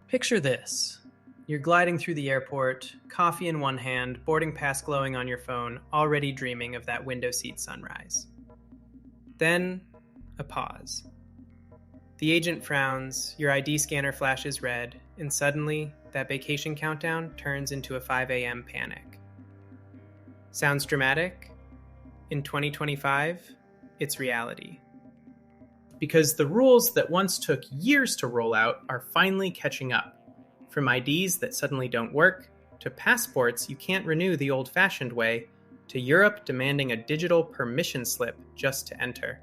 Picture this. You're gliding through the airport, coffee in one hand, boarding pass glowing on your phone, already dreaming of that window seat sunrise. Then, a pause. The agent frowns, your ID scanner flashes red, and suddenly, that vacation countdown turns into a 5 a.m. panic. Sounds dramatic? In 2025, it's reality. Because the rules that once took years to roll out are finally catching up. From IDs that suddenly don't work, to passports you can't renew the old-fashioned way, to Europe demanding a digital permission slip just to enter.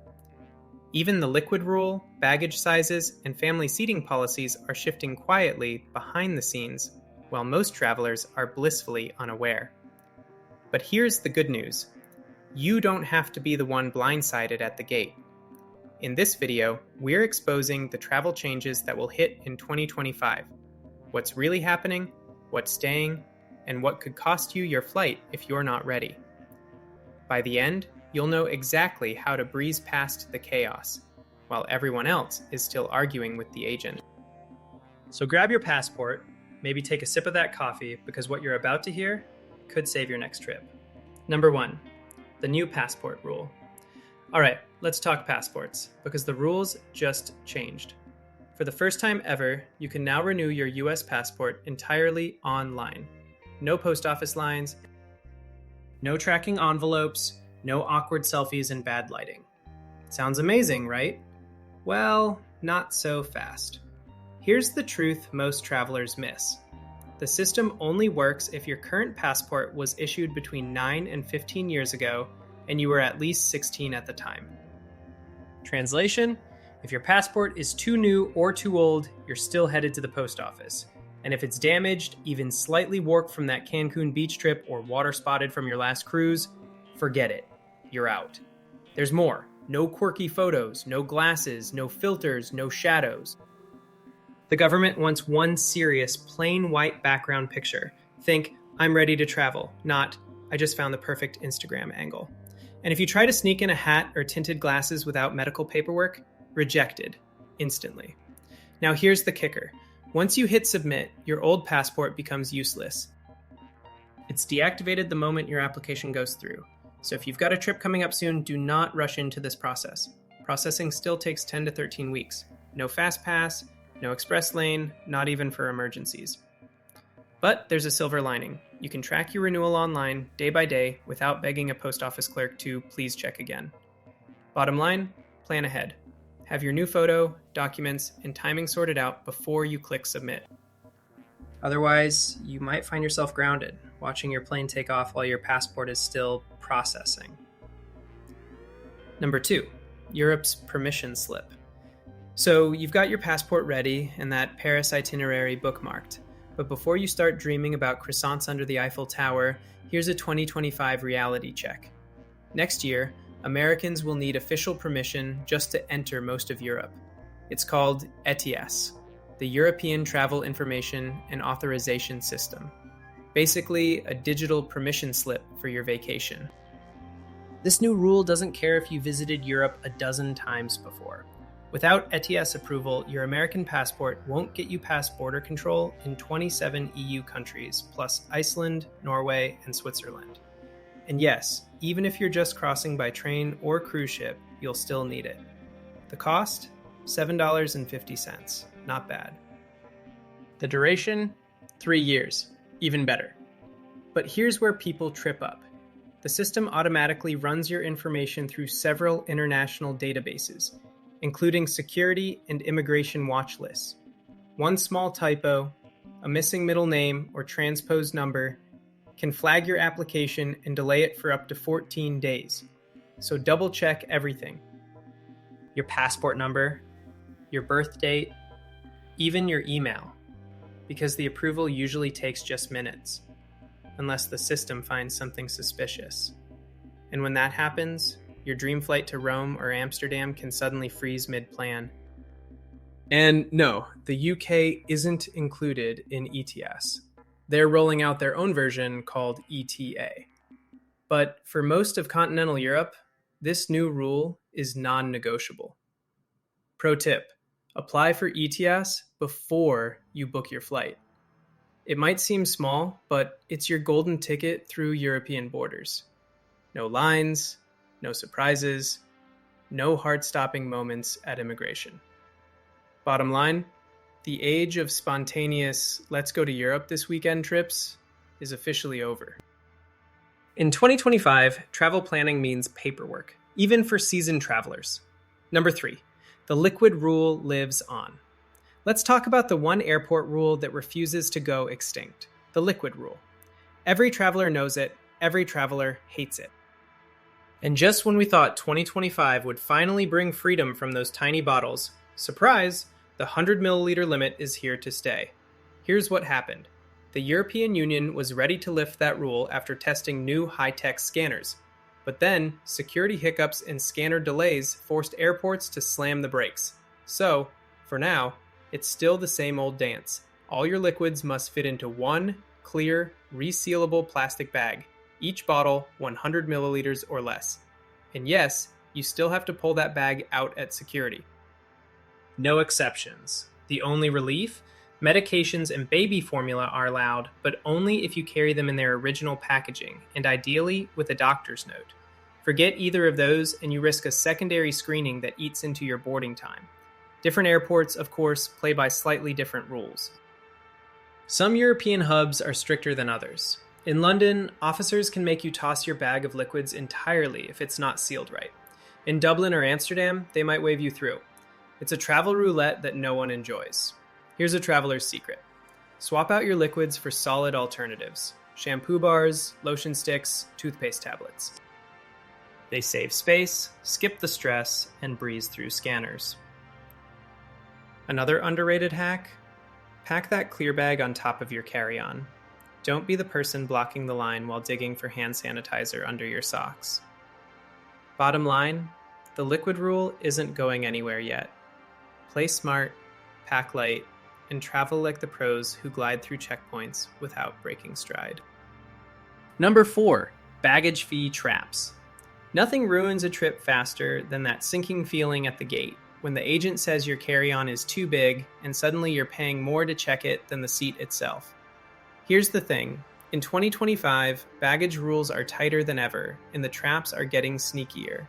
Even the liquid rule, baggage sizes, and family seating policies are shifting quietly behind the scenes, while most travelers are blissfully unaware. But here's the good news. You don't have to be the one blindsided at the gate. In this video, we're exposing the travel changes that will hit in 2025. What's really happening, what's staying, and what could cost you your flight if you're not ready. By the end, you'll know exactly how to breeze past the chaos, while everyone else is still arguing with the agent. So grab your passport, maybe take a sip of that coffee, because what you're about to hear could save your next trip. Number 1, the new passport rule. All right, let's talk passports, because the rules just changed. For the first time ever, you can now renew your US passport entirely online. No post office lines, no tracking envelopes, no awkward selfies and bad lighting. Sounds amazing, right? Well, not so fast. Here's the truth most travelers miss. The system only works if your current passport was issued between 9 and 15 years ago and you were at least 16 at the time. Translation: if your passport is too new or too old, you're still headed to the post office. And if it's damaged, even slightly warped from that Cancun beach trip or water spotted from your last cruise, forget it. You're out. There's more. No quirky photos, no glasses, no filters, no shadows. The government wants one serious, plain white background picture. Think, I'm ready to travel, not, I just found the perfect Instagram angle. And if you try to sneak in a hat or tinted glasses without medical paperwork, rejected, instantly. Now here's the kicker. Once you hit submit, your old passport becomes useless. It's deactivated the moment your application goes through. So if you've got a trip coming up soon, do not rush into this process. Processing still takes 10 to 13 weeks. No fast pass, no express lane, not even for emergencies. But there's a silver lining. You can track your renewal online day by day without begging a post office clerk to please check again. Bottom line, plan ahead. Have your new photo, documents, and timing sorted out before you click submit. Otherwise, you might find yourself grounded, watching your plane take off while your passport is still processing. Number 2, Europe's permission slip. So you've got your passport ready and that Paris itinerary bookmarked. But before you start dreaming about croissants under the Eiffel Tower, here's a 2025 reality check. Next year, Americans will need official permission just to enter most of Europe. It's called ETIAS, the European Travel Information and Authorization System. Basically, a digital permission slip for your vacation. This new rule doesn't care if you visited Europe a dozen times before. Without ETIAS approval, your American passport won't get you past border control in 27 EU countries, plus Iceland, Norway, and Switzerland. And yes, even if you're just crossing by train or cruise ship, you'll still need it. The cost? $7.50. Not bad. The duration? 3 years. Even better. But here's where people trip up. The system automatically runs your information through several international databases, including security and immigration watch lists. One small typo, a missing middle name or transposed number, can flag your application and delay it for up to 14 days. So double check everything. Your passport number, your birth date, even your email, because the approval usually takes just minutes, unless the system finds something suspicious. And when that happens, your dream flight to Rome or Amsterdam can suddenly freeze mid-plan. And no, the UK isn't included in ETIAS. They're rolling out their own version called ETA. But for most of continental Europe, this new rule is non-negotiable. Pro tip, Apply for ETIAS before you book your flight. It might seem small, but it's your golden ticket through European borders. No lines, no surprises, no heart-stopping moments at immigration. Bottom line, the age of spontaneous let's go to Europe this weekend trips is officially over. In 2025, travel planning means paperwork, even for seasoned travelers. Number 3, the liquid rule lives on. Let's talk about the one airport rule that refuses to go extinct, the liquid rule. Every traveler knows it, every traveler hates it. And just when we thought 2025 would finally bring freedom from those tiny bottles, surprise, the 100 milliliter limit is here to stay. Here's what happened. The European Union was ready to lift that rule after testing new high-tech scanners. But then, security hiccups and scanner delays forced airports to slam the brakes. So, for now, it's still the same old dance. All your liquids must fit into one clear, resealable plastic bag, each bottle 100 milliliters or less. And yes, you still have to pull that bag out at security. No exceptions. The only relief? Medications and baby formula are allowed, but only if you carry them in their original packaging, and ideally with a doctor's note. Forget either of those, and you risk a secondary screening that eats into your boarding time. Different airports, of course, play by slightly different rules. Some European hubs are stricter than others. In London, officers can make you toss your bag of liquids entirely if it's not sealed right. In Dublin or Amsterdam, they might wave you through. It's a travel roulette that no one enjoys. Here's a traveler's secret. Swap out your liquids for solid alternatives. Shampoo bars, lotion sticks, toothpaste tablets. They save space, skip the stress, and breeze through scanners. Another underrated hack? Pack that clear bag on top of your carry-on. Don't be the person blocking the line while digging for hand sanitizer under your socks. Bottom line, the liquid rule isn't going anywhere yet. Play smart, pack light, and travel like the pros who glide through checkpoints without breaking stride. Number 4, baggage fee traps. Nothing ruins a trip faster than that sinking feeling at the gate, when the agent says your carry-on is too big and suddenly you're paying more to check it than the seat itself. Here's the thing. In 2025, baggage rules are tighter than ever, and the traps are getting sneakier.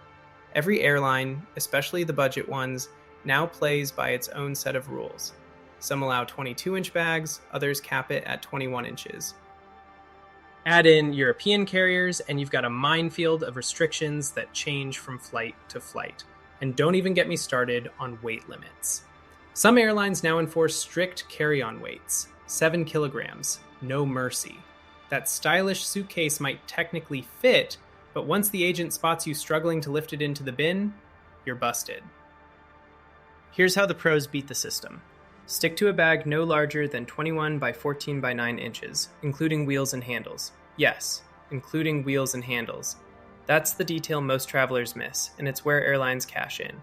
Every airline, especially the budget ones, now plays by its own set of rules. Some allow 22-inch bags, others cap it at 21 inches. Add in European carriers, and you've got a minefield of restrictions that change from flight to flight. And don't even get me started on weight limits. Some airlines now enforce strict carry-on weights, 7 kilograms, no mercy. That stylish suitcase might technically fit, but once the agent spots you struggling to lift it into the bin, you're busted. Here's how the pros beat the system. Stick to a bag no larger than 21 by 14 by 9 inches, including wheels and handles. Yes, including wheels and handles. That's the detail most travelers miss, and it's where airlines cash in.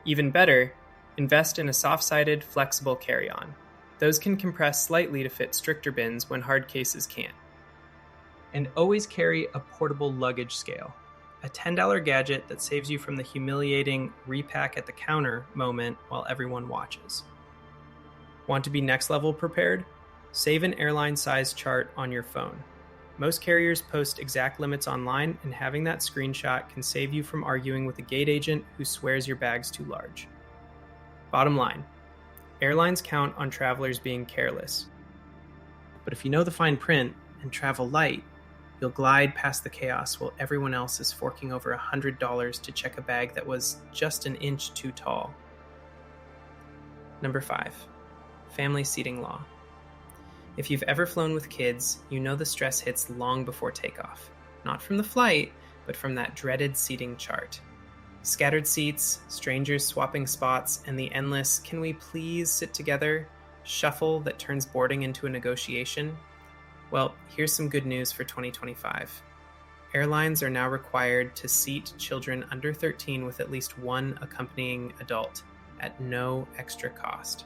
Even better, invest in a soft-sided, flexible carry-on. Those can compress slightly to fit stricter bins when hard cases can't. And always carry a portable luggage scale, a $10 gadget that saves you from the humiliating repack at the counter moment while everyone watches. Want to be next level prepared? Save an airline size chart on your phone. Most carriers post exact limits online, and having that screenshot can save you from arguing with a gate agent who swears your bag's too large. Bottom line, airlines count on travelers being careless. But if you know the fine print and travel light, you'll glide past the chaos while everyone else is forking over $100 to check a bag that was just an inch too tall. Number 5, family seating law. If you've ever flown with kids, you know the stress hits long before takeoff. Not from the flight, but from that dreaded seating chart. Scattered seats, strangers swapping spots, and the endless, "can we please sit together?" shuffle that turns boarding into a negotiation. Well, here's some good news for 2025. Airlines are now required to seat children under 13 with at least one accompanying adult at no extra cost.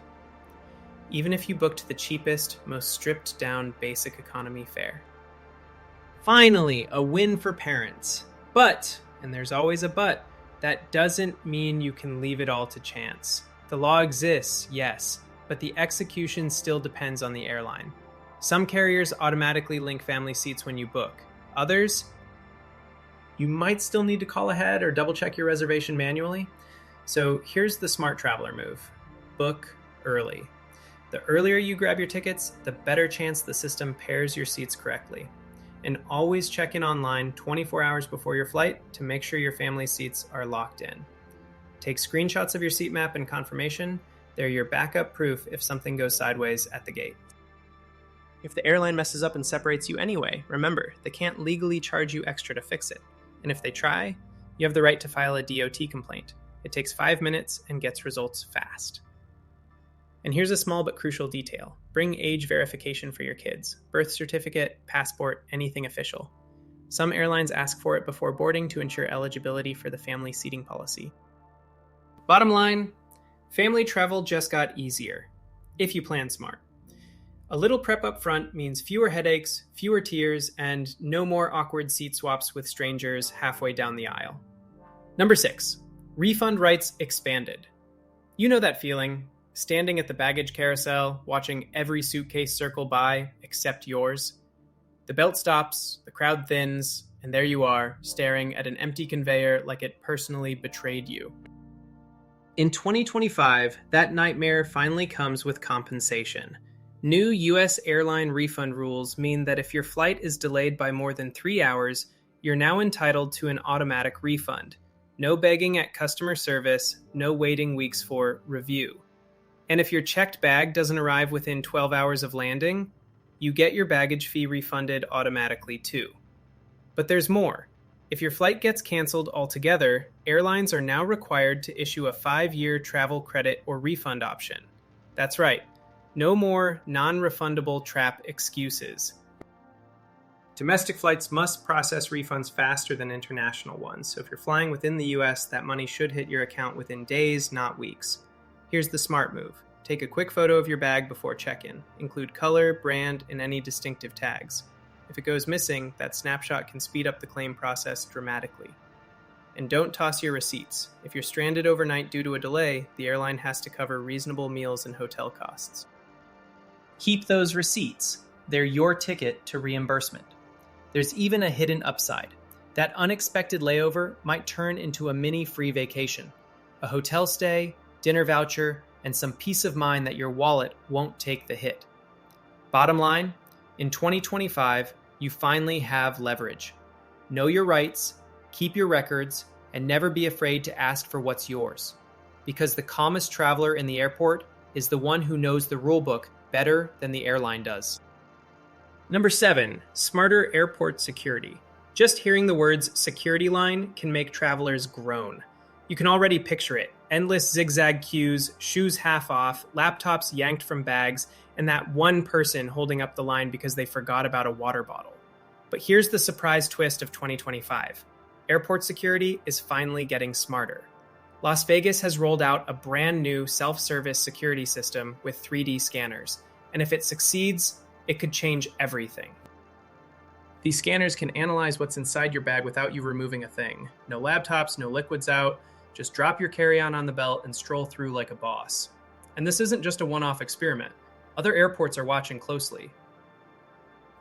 Even if you booked the cheapest, most stripped-down basic economy fare. Finally, a win for parents. But, and there's always a but, that doesn't mean you can leave it all to chance. The law exists, yes, but the execution still depends on the airline. Some carriers automatically link family seats when you book. Others, you might still need to call ahead or double check your reservation manually. So here's the smart traveler move. Book early. The earlier you grab your tickets, the better chance the system pairs your seats correctly. And always check in online 24 hours before your flight to make sure your family seats are locked in. Take screenshots of your seat map and confirmation. They're your backup proof if something goes sideways at the gate. If the airline messes up and separates you anyway, remember, they can't legally charge you extra to fix it. And if they try, you have the right to file a DOT complaint. It takes 5 minutes and gets results fast. And here's a small but crucial detail. Bring age verification for your kids. Birth certificate, passport, anything official. Some airlines ask for it before boarding to ensure eligibility for the family seating policy. Bottom line, family travel just got easier, if you plan smart. A little prep up front means fewer headaches, fewer tears, and no more awkward seat swaps with strangers halfway down the aisle. Number 6, refund rights expanded. You know that feeling, standing at the baggage carousel, watching every suitcase circle by except yours. The belt stops, the crowd thins, and there you are, staring at an empty conveyor like it personally betrayed you. In 2025, that nightmare finally comes with compensation. New U.S. airline refund rules mean that if your flight is delayed by more than 3 hours, you're now entitled to an automatic refund. No begging at customer service, no waiting weeks for review. And if your checked bag doesn't arrive within 12 hours of landing, you get your baggage fee refunded automatically too. But there's more. If your flight gets canceled altogether, airlines are now required to issue a 5-year travel credit or refund option. That's right. No more non-refundable trap excuses. Domestic flights must process refunds faster than international ones, so if you're flying within the US, that money should hit your account within days, not weeks. Here's the smart move. Take a quick photo of your bag before check-in. Include color, brand, and any distinctive tags. If it goes missing, that snapshot can speed up the claim process dramatically. And don't toss your receipts. If you're stranded overnight due to a delay, the airline has to cover reasonable meals and hotel costs. Keep those receipts. They're your ticket to reimbursement. There's even a hidden upside. That unexpected layover might turn into a mini free vacation. A hotel stay, dinner voucher, and some peace of mind that your wallet won't take the hit. Bottom line, in 2025, you finally have leverage. Know your rights, keep your records, and never be afraid to ask for what's yours. Because the calmest traveler in the airport is the one who knows the rulebook better than the airline does. Number 7, smarter airport security. Just hearing the words security line can make travelers groan. You can already picture it. Endless zigzag queues, shoes half off, laptops yanked from bags, and that one person holding up the line because they forgot about a water bottle. But here's the surprise twist of 2025. Airport security is finally getting smarter. Las Vegas has rolled out a brand new self-service security system with 3D scanners, and if it succeeds, it could change everything. These scanners can analyze what's inside your bag without you removing a thing. No laptops, no liquids out, just drop your carry-on on the belt and stroll through like a boss. And this isn't just a one-off experiment. Other airports are watching closely.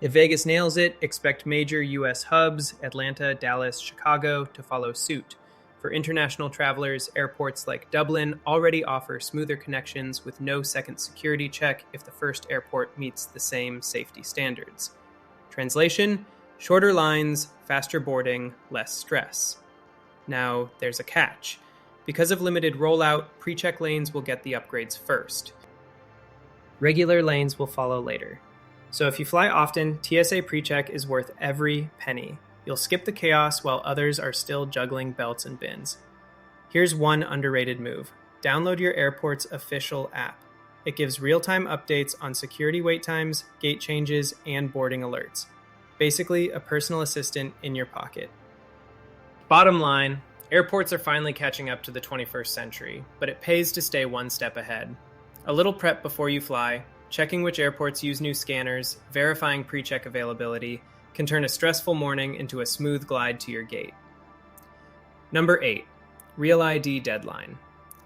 If Vegas nails it, expect major US hubs, Atlanta, Dallas, Chicago, to follow suit. For international travelers, airports like Dublin already offer smoother connections with no second security check if the first airport meets the same safety standards. Translation: shorter lines, faster boarding, less stress. Now, there's a catch. Because of limited rollout, pre-check lanes will get the upgrades first. Regular lanes will follow later. So if you fly often, TSA pre-check is worth every penny. You'll skip the chaos while others are still juggling belts and bins. Here's one underrated move. Download your airport's official app. It gives real-time updates on security wait times, gate changes, and boarding alerts. Basically, a personal assistant in your pocket. Bottom line, airports are finally catching up to the 21st century, but it pays to stay one step ahead. A little prep before you fly, checking which airports use new scanners, verifying pre-check availability, can turn a stressful morning into a smooth glide to your gate. Number 8, Real ID deadline.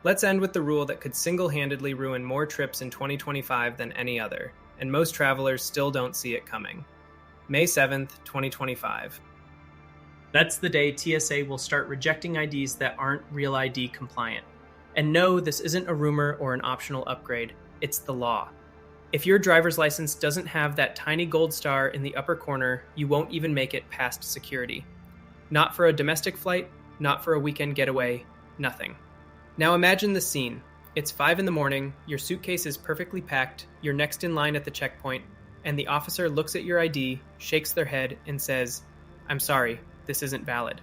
Let's end with the rule that could single-handedly ruin more trips in 2025 than any other, and most travelers still don't see it coming. May 7th, 2025. That's the day TSA will start rejecting IDs that aren't Real ID compliant. And no, this isn't a rumor or an optional upgrade. It's the law. If your driver's license doesn't have that tiny gold star in the upper corner, you won't even make it past security. Not for a domestic flight, not for a weekend getaway, nothing. Now imagine the scene. It's 5 a.m, your suitcase is perfectly packed, you're next in line at the checkpoint, and the officer looks at your ID, shakes their head, and says, "I'm sorry, this isn't valid."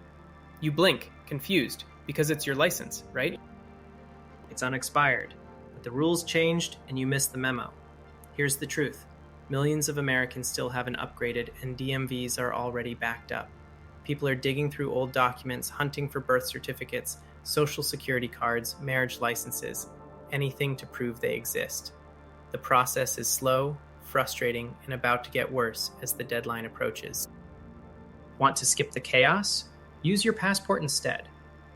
You blink, confused, because it's your license, right? It's unexpired, but the rules changed and you missed the memo. Here's the truth. Millions of Americans still haven't upgraded, and DMVs are already backed up. People are digging through old documents, hunting for birth certificates, social security cards, marriage licenses, anything to prove they exist. The process is slow, frustrating, and about to get worse as the deadline approaches. Want to skip the chaos? Use your passport instead.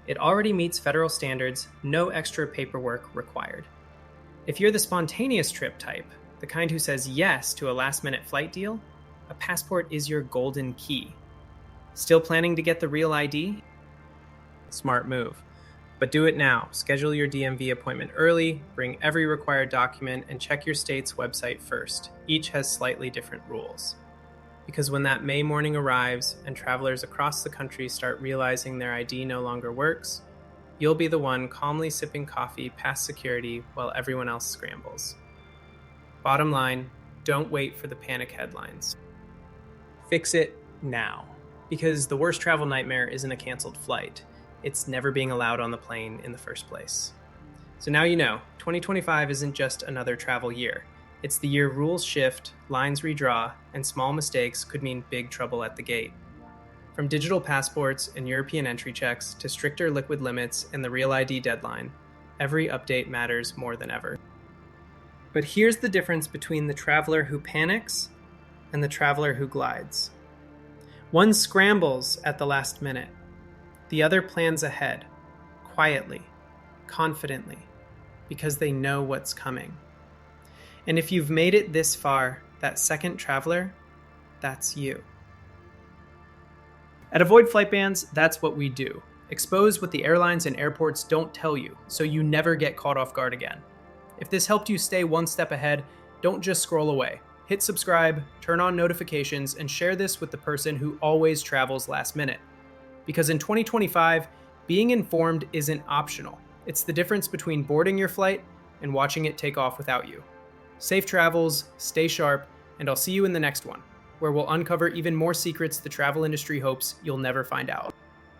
It already meets federal standards, no extra paperwork required. If you're the spontaneous trip type, the kind who says yes to a last-minute flight deal, a passport is your golden key. Still planning to get the Real ID? Smart move. But do it now. Schedule your DMV appointment early, bring every required document, and check your state's website first. Each has slightly different rules. Because when that May morning arrives and travelers across the country start realizing their ID no longer works, you'll be the one calmly sipping coffee past security while everyone else scrambles. Bottom line, don't wait for the panic headlines. Fix it now. Because the worst travel nightmare isn't a canceled flight. It's never being allowed on the plane in the first place. So now you know, 2025 isn't just another travel year. It's the year rules shift, lines redraw, and small mistakes could mean big trouble at the gate. From digital passports and European entry checks to stricter liquid limits and the Real ID deadline, every update matters more than ever. But here's the difference between the traveler who panics and the traveler who glides. One scrambles at the last minute. The other plans ahead, quietly, confidently, because they know what's coming. And if you've made it this far, that second traveler, that's you. At Avoid Flight Bans, that's what we do. Expose what the airlines and airports don't tell you, so you never get caught off guard again. If this helped you stay one step ahead, don't just scroll away. Hit subscribe, turn on notifications, and share this with the person who always travels last minute. Because in 2025, being informed isn't optional. It's the difference between boarding your flight and watching it take off without you. Safe travels, stay sharp, and I'll see you in the next one, where we'll uncover even more secrets the travel industry hopes you'll never find out.